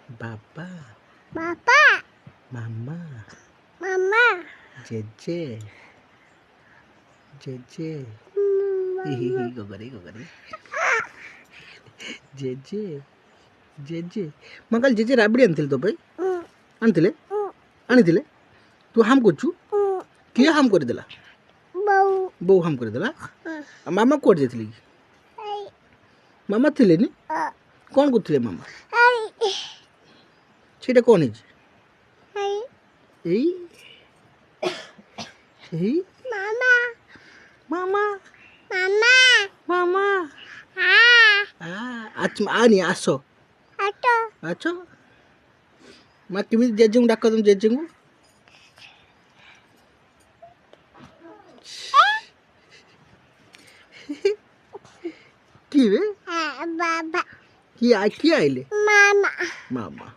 बाबा बाबा मामा मामा जेजे जेजे गोगरी गोगरी जेजे जेजे मैं कल जेजे राबड़ी आनथिले तो भाई आनथिले आनिथिले तू हाम करछु किए हाम कर देला बो हाम कर देला मामा कोड जेथिले कि मामा थिले नी कौन करथिले मामा सेटा कौन है एई एई मामा मामा मामा मामा हाँ आनी आसो आटो आछो मैं किमी जेजे डाक तुम जेजे को की वे बाबा की आइले मामा मामा